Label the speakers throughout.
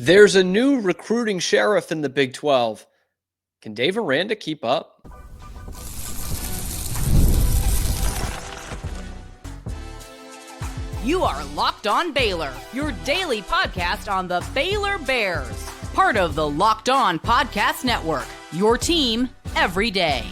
Speaker 1: There's a new recruiting sheriff in the Big 12. Can Dave Aranda keep up?
Speaker 2: You are Locked On Baylor, your daily podcast on the Baylor Bears. Part of the Locked On Podcast Network, your team every day.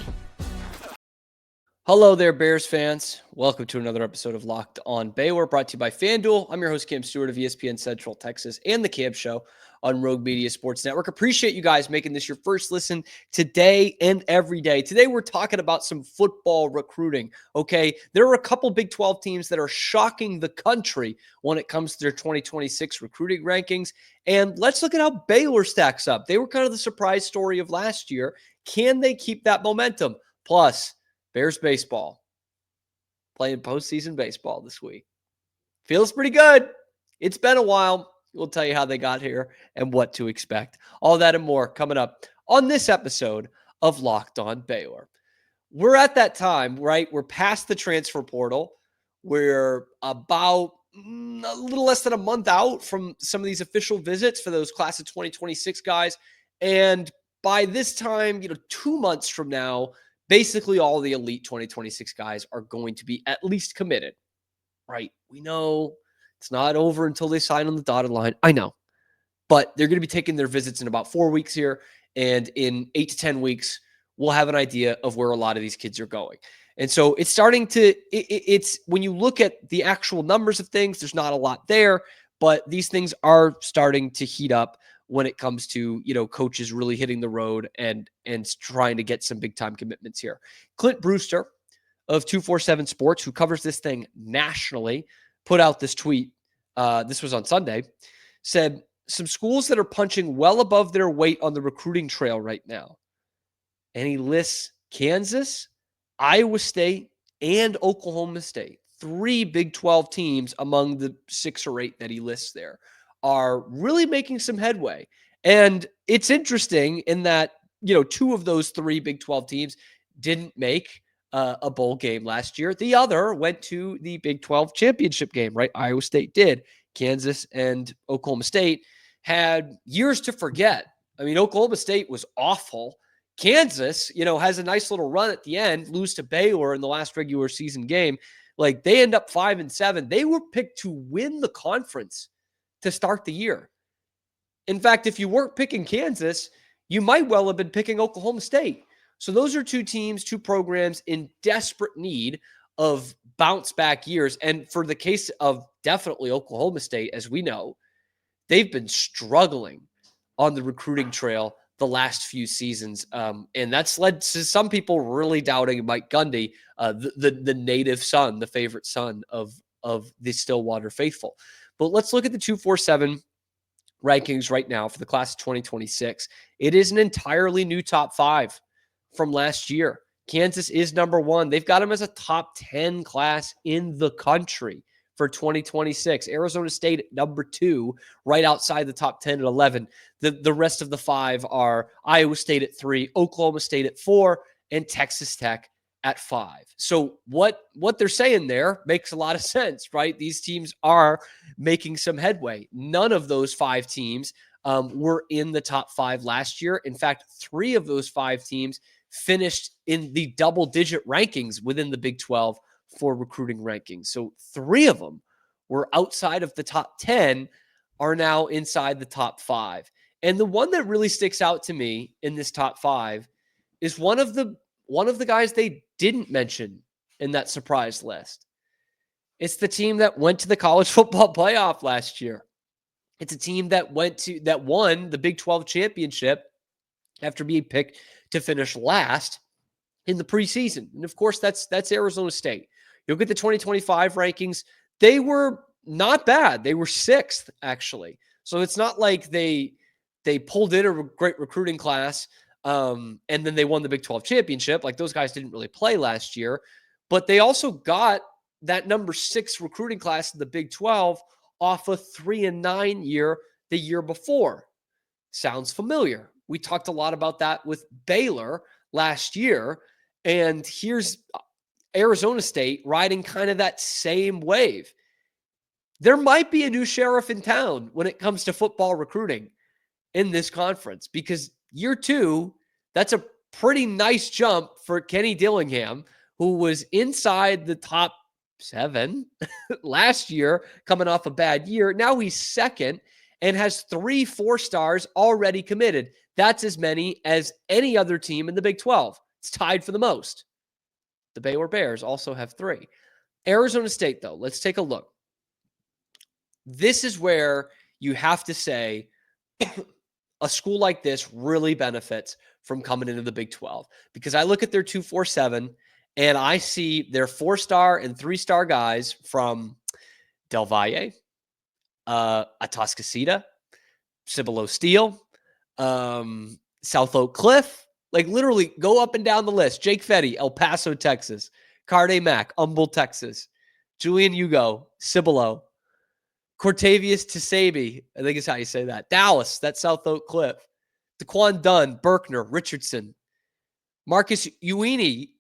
Speaker 1: Hello there, Bears fans. Welcome to another episode of Locked On Baylor, brought to you by FanDuel. I'm your host, Cam Stuart of ESPN Central Texas and the Cam Show on Rogue Media Sports Network. Appreciate you guys making this your first listen today and every day. Today, we're talking about some football recruiting, okay? There are a couple Big 12 teams that are shocking the country when it comes to their 2026 recruiting rankings. And let's look at how Baylor stacks up. They were kind of the surprise story of last year. Can they keep that momentum? Plus, Bears baseball, playing postseason baseball this week. Feels pretty good. It's been a while. We'll tell you how they got here and what to expect. All that and more coming up on this episode of Locked On Baylor. We're at that time, right? We're past the transfer portal. We're about a little less than a month out from some of these official visits for those class of 2026 guys. And by this time, 2 months from now, basically all the elite 2026 guys are going to be at least committed, right? We know it's not over until they sign on the dotted line. I know, but they're going to be taking their visits in about 4 weeks here. And in 8 to 10 weeks, we'll have an idea of where a lot of these kids are going. And so it's starting to, it's when you look at the actual numbers of things, there's not a lot there, but these things are starting to heat up when it comes to, coaches really hitting the road and trying to get some big time commitments here. Clint Brewster of 247 Sports, who covers this thing nationally, put out this tweet. This was on Sunday, said some schools that are punching well above their weight on the recruiting trail right now. And he lists Kansas, Iowa State, and Oklahoma State. 3 Big 12 teams among the 6 or 8 that he lists there are really making some headway. And it's interesting in that, 2 of those 3 Big 12 teams didn't make a bowl game last year. The other went to the Big 12 championship game, right? Iowa State did. Kansas and Oklahoma State had years to forget. I mean, Oklahoma State was awful. Kansas, has a nice little run at the end, lose to Baylor in the last regular season game. Like, they end up 5-7. They were picked to win the conference to start the year. In fact, if you weren't picking Kansas, you might well have been picking Oklahoma State. So those are 2 teams, 2 programs in desperate need of bounce back years. And for the case of definitely Oklahoma State, as we know, they've been struggling on the recruiting trail the last few seasons. And that's led to some people really doubting Mike Gundy, the native son, the favorite son of the Stillwater faithful. But let's look at the 247 rankings right now for the class of 2026. It is an entirely new top 5 from last year. Kansas is number 1. They've got them as a top 10 class in the country for 2026. Arizona State at number 2, right outside the top 10 at 11. The rest of the 5 are Iowa State at 3, Oklahoma State at 4, and Texas Tech at 5. So what they're saying there makes a lot of sense, right? These teams are making some headway. None of those 5 teams were in the top 5 last year. In fact, 3 of those 5 teams finished in the double-digit rankings within the Big 12 for recruiting rankings. So 3 of them were outside of the top 10, are now inside the top 5. And the one that really sticks out to me in this top 5 is one of the guys they didn't mention in that surprise list. It's the team that went to the college football playoff last year. It's a team that won the Big 12 championship after being picked to finish last in the preseason. And of course, that's Arizona State. You'll get the 2025 rankings. They were not bad. They were 6th, actually. So it's not like they pulled in a great recruiting class and then they won the Big 12 championship. Like, those guys didn't really play last year. But they also got that number 6 recruiting class in the Big 12 off a 3-9 year the year before. Sounds familiar. We talked a lot about that with Baylor last year. And here's Arizona State riding kind of that same wave. There might be a new sheriff in town when it comes to football recruiting. in this conference, because year 2, that's a pretty nice jump for Kenny Dillingham, who was inside the top 7 last year, coming off a bad year. Now he's second and has 3 4-stars already committed. That's as many as any other team in the Big 12. It's tied for the most. The Baylor Bears also have 3. Arizona State, though, let's take a look. This is where you have to say a school like this really benefits from coming into the Big 12, because I look at their 247 and I see their 4-star and 3-star guys from Del Valle, Atascocita, Cibolo Steel, South Oak Cliff, like literally go up and down the list. Jake Fetty, El Paso, Texas. Carde Mack, Humboldt, Texas. Julian Hugo, Cibolo. Cortavius Tisabi, I think is how you say that. Dallas, that's South Oak Cliff. Daquan Dunn, Berkner, Richardson. Marcus Uini,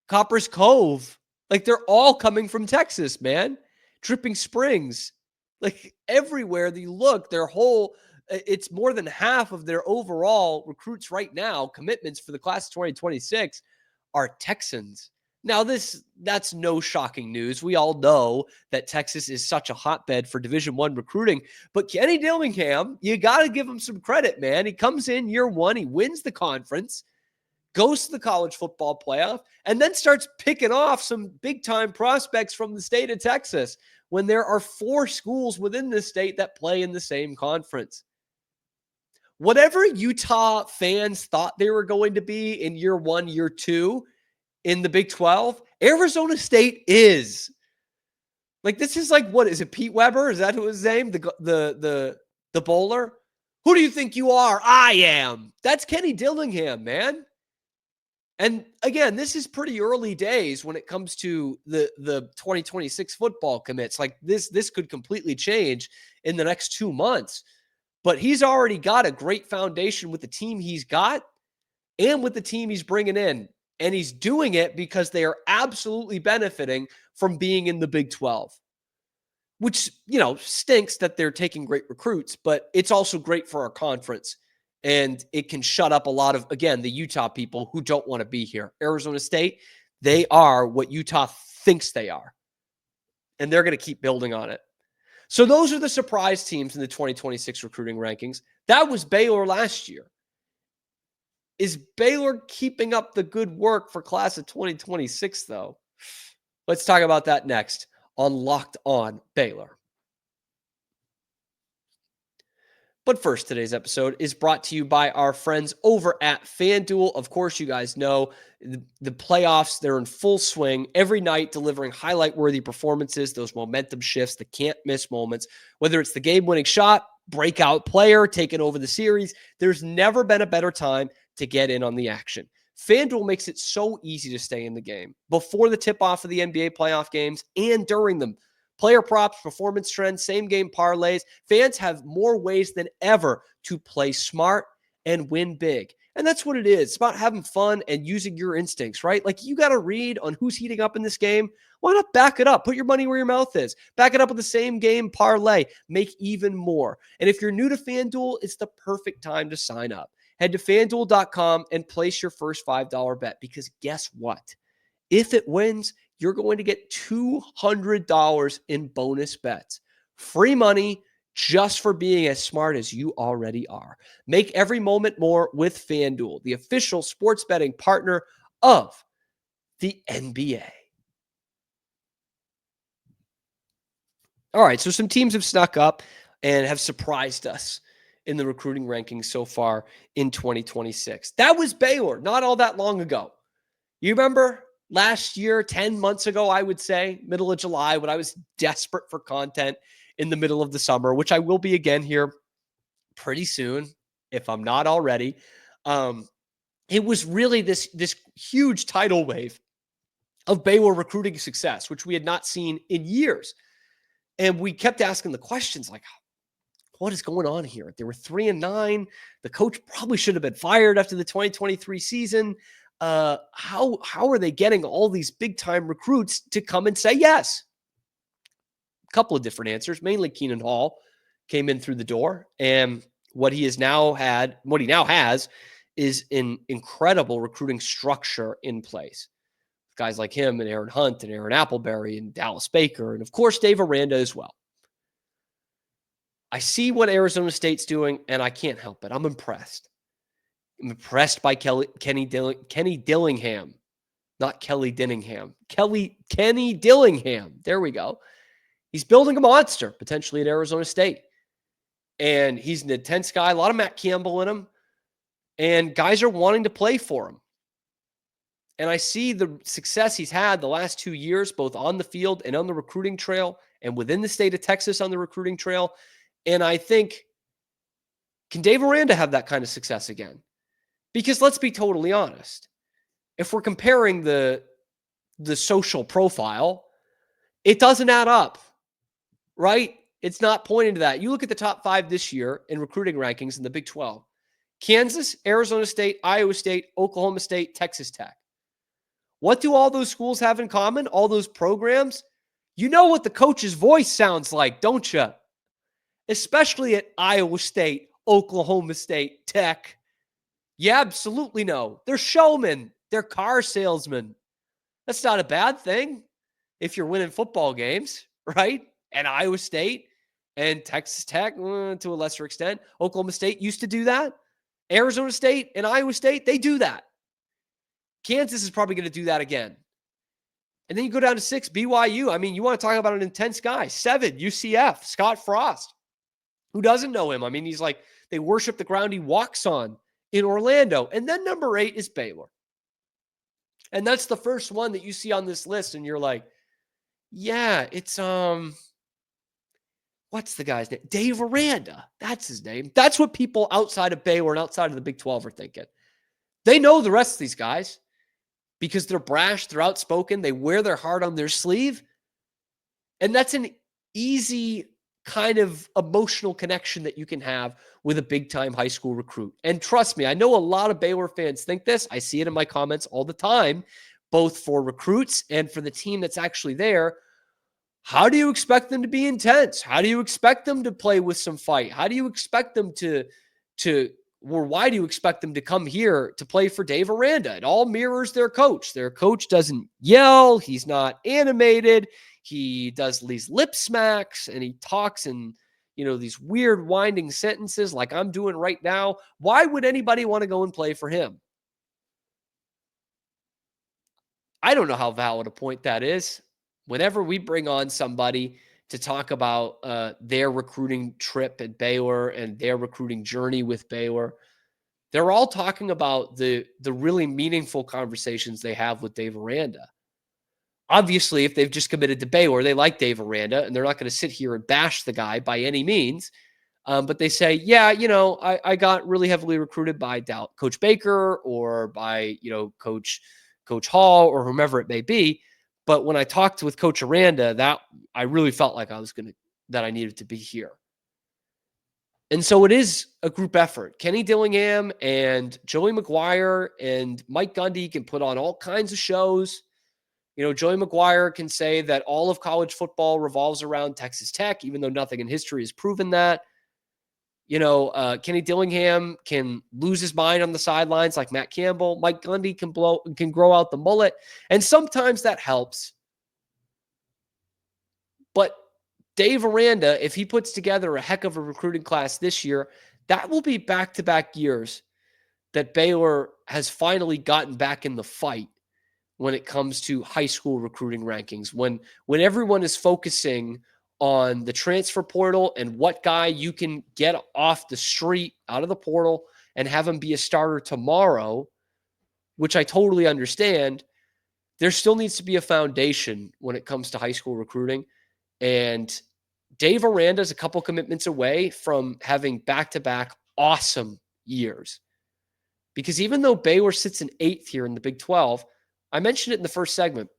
Speaker 1: Coppers Cove. Like, they're all coming from Texas, man. Dripping Springs. Like, everywhere that you look, it's more than half of their overall recruits right now, commitments for the class of 2026, are Texans. Now, that's no shocking news. We all know that Texas is such a hotbed for Division I recruiting. But Kenny Dillingham, you got to give him some credit, man. He comes in year 1, he wins the conference, goes to the college football playoff, and then starts picking off some big-time prospects from the state of Texas when there are 4 schools within this state that play in the same conference. Whatever Utah fans thought they were going to be in year 1, year 2, in the Big 12, Arizona State is. Like, this is like, what is it, Pete Weber? Is that who his name? The bowler? Who do you think you are? I am. That's Kenny Dillingham, man. And again, this is pretty early days when it comes to the 2026 football commits. Like, this could completely change in the next 2 months. But he's already got a great foundation with the team he's got and with the team he's bringing in. And he's doing it because they are absolutely benefiting from being in the Big 12, which, stinks that they're taking great recruits, but it's also great for our conference. And it can shut up a lot of, again, the Utah people who don't want to be here. Arizona State, they are what Utah thinks they are. And they're going to keep building on it. So those are the surprise teams in the 2026 recruiting rankings. That was Baylor last year. Is Baylor keeping up the good work for class of 2026, though? Let's talk about that next on Locked On Baylor. But first, today's episode is brought to you by our friends over at FanDuel. Of course, you guys know the playoffs, they're in full swing every night, delivering highlight-worthy performances, those momentum shifts, the can't-miss moments, whether it's the game-winning shot, breakout player taking over the series. There's never been a better time to get in on the action. FanDuel makes it so easy to stay in the game before the tip-off of the NBA playoff games and during them. Player props, performance trends, same-game parlays. Fans have more ways than ever to play smart and win big. And that's what it is. It's about having fun and using your instincts, right? Like, you got to read on who's heating up in this game. Why not back it up? Put your money where your mouth is. Back it up with the same-game parlay. Make even more. And if you're new to FanDuel, it's the perfect time to sign up. Head to FanDuel.com and place your first $5 bet, because guess what? If it wins, you're going to get $200 in bonus bets. Free money just for being as smart as you already are. Make every moment more with FanDuel, the official sports betting partner of the NBA. All right, so some teams have snuck up and have surprised us in the recruiting rankings so far in 2026. That was Baylor not all that long ago. You remember last year, 10 months ago, I would say, middle of July, when I was desperate for content in the middle of the summer, which I will be again here pretty soon, if I'm not already. It was really this huge tidal wave of Baylor recruiting success, which we had not seen in years. And we kept asking the questions like, what is going on here? They were 3-9. The coach probably should have been fired after the 2023 season. How are they getting all these big time recruits to come and say yes? A couple of different answers. Mainly Keenan Hall came in through the door, and what he now has is an incredible recruiting structure in place. Guys like him and Aaron Hunt and Aaron Appleberry and Dallas Baker, and of course, Dave Aranda as well. I see what Arizona State's doing, and I can't help it. I'm impressed. I'm impressed by Kenny Dillingham, not Kelly Dinningham. Kenny Dillingham. There we go. He's building a monster, potentially at Arizona State. And he's an intense guy, a lot of Matt Campbell in him. And guys are wanting to play for him. And I see the success he's had the last 2 years, both on the field and on the recruiting trail, and within the state of Texas on the recruiting trail. And I think, can Dave Aranda have that kind of success again? Because let's be totally honest. If we're comparing the social profile, it doesn't add up, right? It's not pointing to that. You look at the top 5 this year in recruiting rankings in the Big 12. Kansas, Arizona State, Iowa State, Oklahoma State, Texas Tech. What do all those schools have in common? All those programs? You know what the coach's voice sounds like, don't you? Especially at Iowa State, Oklahoma State, Tech. You absolutely know. They're showmen. They're car salesmen. That's not a bad thing if you're winning football games, right? And Iowa State and Texas Tech, to a lesser extent. Oklahoma State used to do that. Arizona State and Iowa State, they do that. Kansas is probably going to do that again. And then you go down to 6, BYU. I mean, you want to talk about an intense guy. 7, UCF, Scott Frost. Who doesn't know him? I mean, he's like, they worship the ground he walks on in Orlando. And then number 8 is Baylor. And that's the first one that you see on this list. And you're like, yeah, it's, what's the guy's name? Dave Aranda. That's his name. That's what people outside of Baylor and outside of the Big 12 are thinking. They know the rest of these guys because they're brash, they're outspoken, they wear their heart on their sleeve. And that's an easy kind of emotional connection that you can have with a big-time high school recruit. And trust me, I know a lot of Baylor fans think this. I see it in my comments all the time, both for recruits and for the team that's actually there. How do you expect them to be intense? How do you expect them to play with some fight? How do you expect them or why do you expect them to come here to play for Dave Aranda? It all mirrors their coach. Their coach doesn't yell. He's not animated. He does these lip smacks and he talks in, these weird winding sentences like I'm doing right now. Why would anybody want to go and play for him? I don't know how valid a point that is. Whenever we bring on somebody to talk about their recruiting trip at Baylor and their recruiting journey with Baylor, they're all talking about the really meaningful conversations they have with Dave Aranda. Obviously, if they've just committed to Baylor, they like Dave Aranda, and they're not going to sit here and bash the guy by any means. But they say, yeah, I got really heavily recruited by Coach Baker or by, Coach Hall or whomever it may be. But when I talked with Coach Aranda, that I really felt like that I needed to be here. And so it is a group effort. Kenny Dillingham and Joey McGuire and Mike Gundy can put on all kinds of shows. Joey McGuire can say that all of college football revolves around Texas Tech, even though nothing in history has proven that. Kenny Dillingham can lose his mind on the sidelines like Matt Campbell. Mike Gundy can grow out the mullet. And sometimes that helps. But Dave Aranda, if he puts together a heck of a recruiting class this year, that will be back-to-back years that Baylor has finally gotten back in the fight when it comes to high school recruiting rankings. When everyone is focusing on the transfer portal and what guy you can get off the street, out of the portal, and have him be a starter tomorrow, which I totally understand, there still needs to be a foundation when it comes to high school recruiting. And Dave Aranda is a couple commitments away from having back-to-back awesome years. Because even though Baylor sits in 8th here in the Big 12, I mentioned it in the first segment,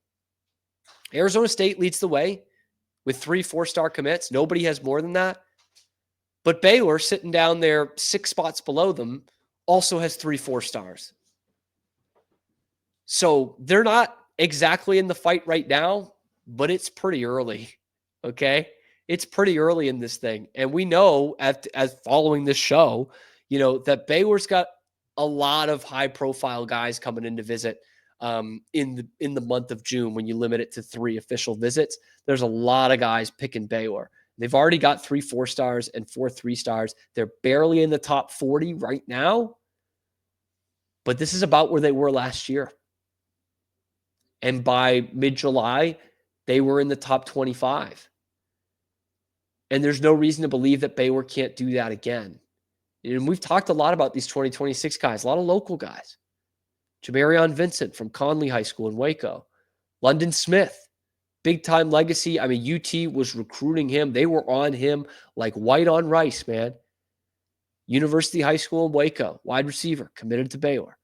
Speaker 1: Arizona State leads the way with 3 4-star commits. Nobody has more than that. But Baylor, sitting down there 6 spots below them, also has 3 4-stars. So they're not exactly in the fight right now, but it's pretty early, okay? it's pretty early in this thing. And we know as following this show, that Baylor's got a lot of high profile guys coming in to visit in the month of June. When you limit it to 3 official visits, there's a lot of guys picking Baylor. They've already got 3 4-stars and 4 3-stars. They're barely in the top 40 right now, but this is about where they were last year. And by mid-July, they were in the top 25. And there's no reason to believe that Baylor can't do that again. And we've talked a lot about these 2026 guys, a lot of local guys. Jamarion Vincent from Conley High School in Waco. London Smith, big-time legacy. I mean, UT was recruiting him. They were on him like white on rice, man. University High School in Waco, wide receiver, committed to Baylor.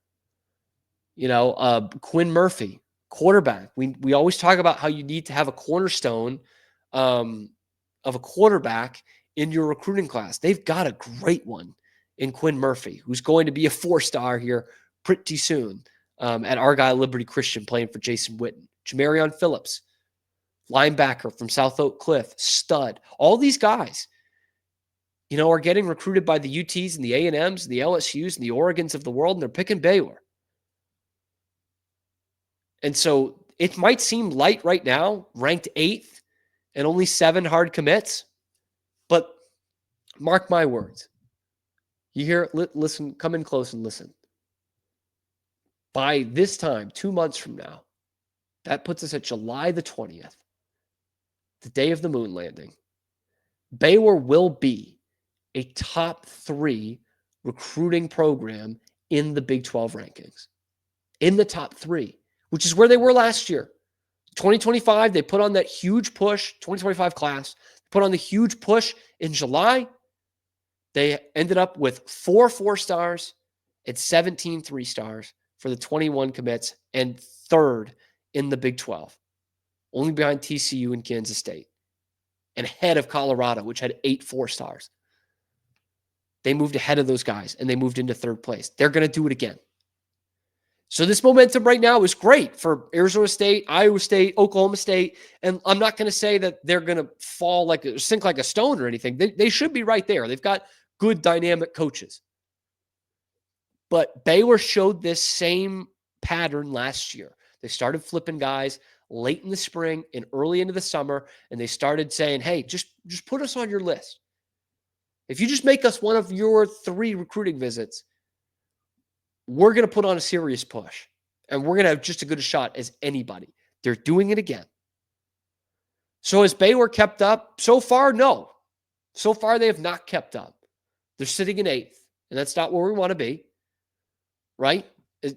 Speaker 1: Quinn Murphy, quarterback. We always talk about how you need to have a cornerstone of a quarterback in your recruiting class. They've got a great one in Quinn Murphy, who's going to be a 4-star here pretty soon at Argyle Liberty Christian, playing for Jason Witten. Jamarion Phillips, linebacker from South Oak Cliff, stud. All these guys, are getting recruited by the UTs and the A&Ms and the LSUs and the Oregons of the world, and they're picking Baylor. And so it might seem light right now, ranked 8th and only 7 hard commits. But mark my words. You hear it, listen, come in close and listen. By this time, 2 months from now, that puts us at July the 20th, the day of the moon landing. Baylor will be a top 3 recruiting program in the Big 12 rankings. In the top 3. Which is where they were last year. 2025, they put on that huge push, 2025 class, put on the huge push in July. They ended up with 4 4-stars and 17 3-stars for the 21 commits and 3rd in the Big 12, only behind TCU and Kansas State, and ahead of Colorado, which had 8 4-stars. They moved ahead of those guys, and they moved into 3rd place. They're going to do it again. So this momentum right now is great for Arizona State, Iowa State, Oklahoma State. And I'm not going to say that they're going to sink like a stone or anything. They should be right there. They've got good dynamic coaches. But Baylor showed this same pattern last year. They started flipping guys late in the spring and early into the summer, and they started saying, hey, just put us on your list. If you just make us one of your 3 recruiting visits, we're going to put on a serious push, and we're going to have just as good a shot as anybody. They're doing it again. So has Baylor kept up? So far, no. So far, they have not kept up. They're sitting in 8th, and that's not where we want to be, right?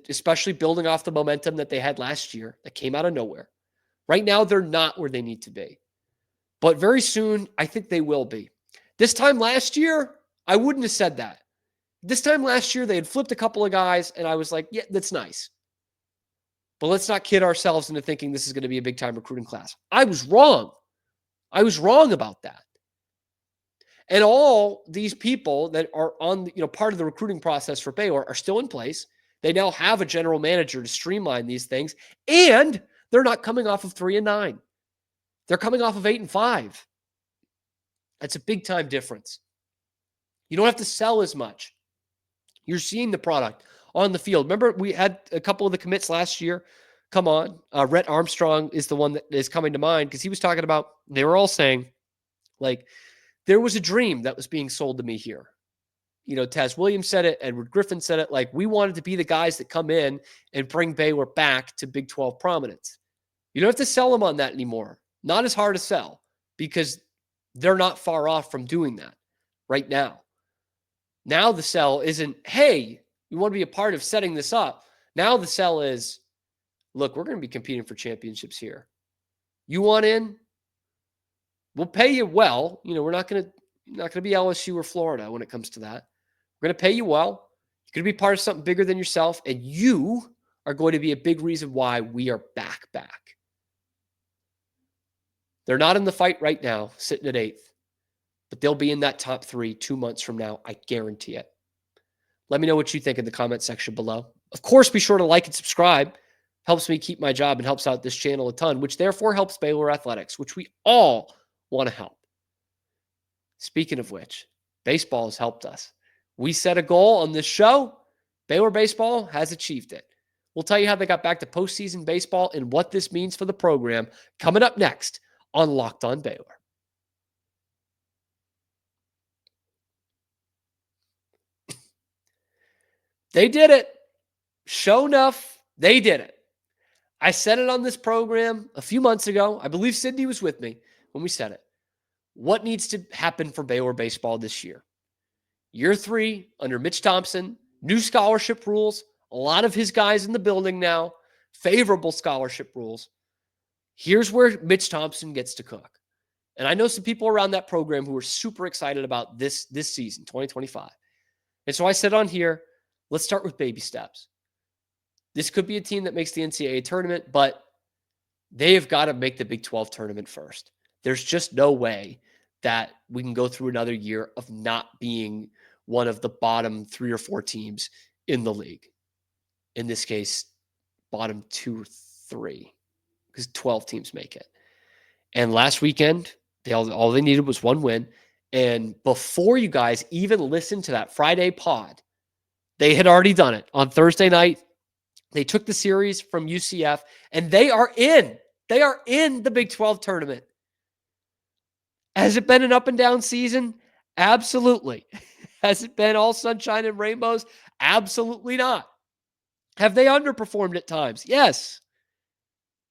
Speaker 1: Especially building off the momentum that they had last year that came out of nowhere. Right now, they're not where they need to be. But very soon, I think they will be. This time last year, I wouldn't have said that. This time last year, they had flipped a couple of guys, and I was like, yeah, that's nice. But let's not kid ourselves into thinking this is going to be a big-time recruiting class. I was wrong. I was wrong about that. And all these people that are on, part of the recruiting process for Baylor are still in place. They now have a general manager to streamline these things, and they're not coming off of 3-9. They're coming off of 8-5. That's a big-time difference. You don't have to sell as much. You're seeing the product on the field. Remember, we had a couple of the commits last year. Come on. Rhett Armstrong is the one that is coming to mind because he was talking about, they were all saying, like, there was a dream that was being sold to me here. Taz Williams said it. Edward Griffin said it. Like, we wanted to be the guys that come in and bring Baylor back to Big 12 prominence. You don't have to sell them on that anymore. Not as hard to sell because they're not far off from doing that right now. Now the sell isn't, hey, you want to be a part of setting this up. Now the sell is, look, we're going to be competing for championships here. You want in? We'll pay you well. We're not going to be LSU or Florida when it comes to that. We're going to pay you well. You're going to be part of something bigger than yourself, and you are going to be a big reason why we are back. They're not in the fight right now, sitting at 8th. But they'll be in that top 3 2 months from now. I guarantee it. Let me know what you think in the comment section below. Of course, be sure to like and subscribe. Helps me keep my job and helps out this channel a ton, which therefore helps Baylor Athletics, which we all want to help. Speaking of which, baseball has helped us. We set a goal on this show. Baylor baseball has achieved it. We'll tell you how they got back to postseason baseball and what this means for the program coming up next on Locked On Baylor. They did it. Sure enough, they did it. I said it on this program a few months ago. I believe Sydney was with me when we said it. What needs to happen for Baylor baseball this year? Year 3 under Mitch Thompson, new scholarship rules, a lot of his guys in the building now, favorable scholarship rules. Here's where Mitch Thompson gets to cook. And I know some people around that program who are super excited about this season, 2025. And so I said on here, let's start with baby steps. This could be a team that makes the NCAA tournament, but they have got to make the Big 12 tournament first. There's just no way that we can go through another year of not being one of the bottom 3 or 4 teams in the league. In this case, bottom 2 or 3, because 12 teams make it. And last weekend, all they needed was one win. And before you guys even listened to that Friday pod, they had already done it. On Thursday night, they took the series from UCF, and they are in. They are in the Big 12 tournament. Has it been an up and down season? Absolutely. Has it been all sunshine and rainbows? Absolutely not. Have they underperformed at times? Yes.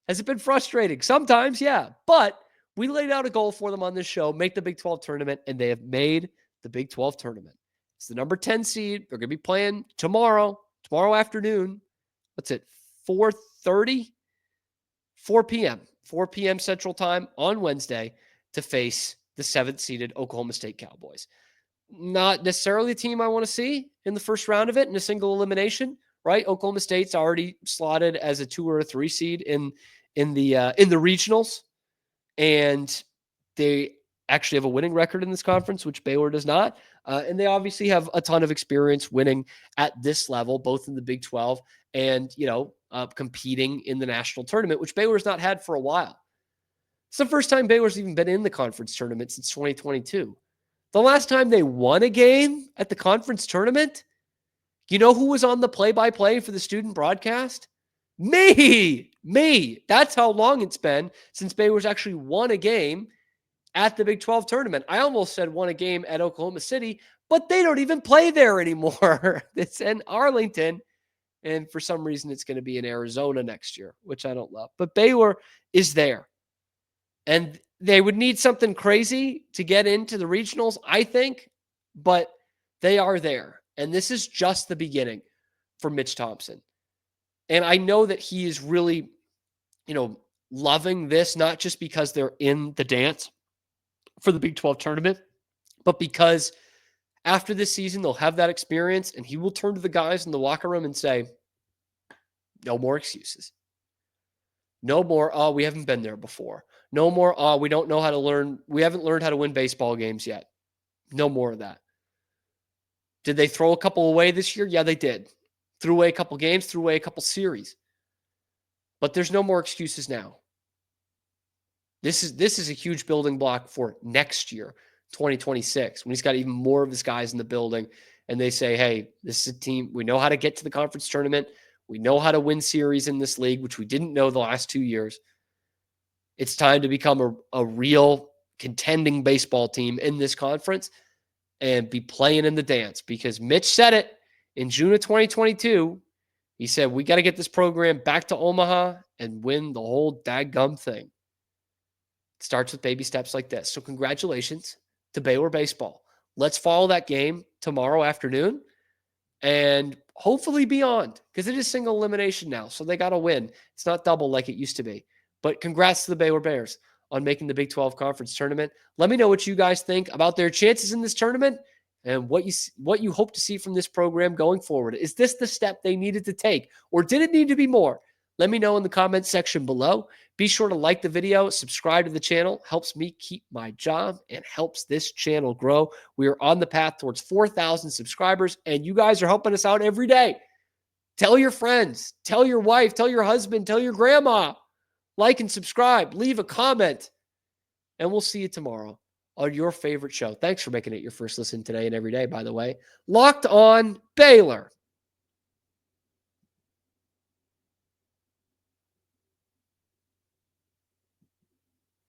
Speaker 1: Has it been frustrating? Sometimes, yeah. But we laid out a goal for them on this show, make the Big 12 tournament, and they have made the Big 12 tournament. It's the number 10 seed. They're going to be playing tomorrow afternoon. What's it, 4:30? 4 p.m. 4 p.m. Central Time on Wednesday to face the 7th-seeded Oklahoma State Cowboys. Not necessarily a team I want to see in the first round of it in a single elimination, right? Oklahoma State's already slotted as a 2 or a 3 seed in the regionals, and they actually have a winning record in this conference, which Baylor does not. And they obviously have a ton of experience winning at this level, both in the Big 12 and, competing in the national tournament, which Baylor's not had for a while. It's the first time Baylor's even been in the conference tournament since 2022. The last time they won a game at the conference tournament, you know who was on the play-by-play for the student broadcast? Me. That's how long it's been since Baylor's actually won a game at the Big 12 tournament. I almost said won a game at Oklahoma City, but they don't even play there anymore. It's in Arlington, and for some reason it's going to be in Arizona next year, which I don't love. But Baylor is there, and they would need something crazy to get into the regionals, I think, but they are there. And this is just the beginning for Mitch Thompson. And I know that he is really, loving this, not just because they're in the dance for the Big 12 tournament, but because after this season, they'll have that experience, and he will turn to the guys in the locker room and say, no more excuses. No more, oh, we haven't been there before. No more, oh, we don't know how to learn. We haven't learned how to win baseball games yet. No more of that. Did they throw a couple away this year? Yeah, they did. Threw away a couple games, threw away a couple series. But there's no more excuses now. This is a huge building block for next year, 2026, when he's got even more of his guys in the building, and they say, hey, this is a team. We know how to get to the conference tournament. We know how to win series in this league, which we didn't know the last 2 years. It's time to become a real contending baseball team in this conference and be playing in the dance, because Mitch said it in June of 2022. He said, we got to get this program back to Omaha and win the whole daggum thing. It starts with baby steps like this. So congratulations to Baylor baseball. Let's follow that game tomorrow afternoon and hopefully beyond, because it is single elimination now. So they got to win. It's not double like it used to be. But congrats to the Baylor Bears on making the Big 12 conference tournament. Let me know what you guys think about their chances in this tournament and what you hope to see from this program going forward. Is this the step they needed to take, or did it need to be more? Let me know in the comments section below. Be sure to like the video, subscribe to the channel. Helps me keep my job and helps this channel grow. We are on the path towards 4,000 subscribers, and you guys are helping us out every day. Tell your friends, tell your wife, tell your husband, tell your grandma. Like and subscribe, leave a comment, and we'll see you tomorrow on your favorite show. Thanks for making it your first listen today and every day, by the way. Locked On Baylor.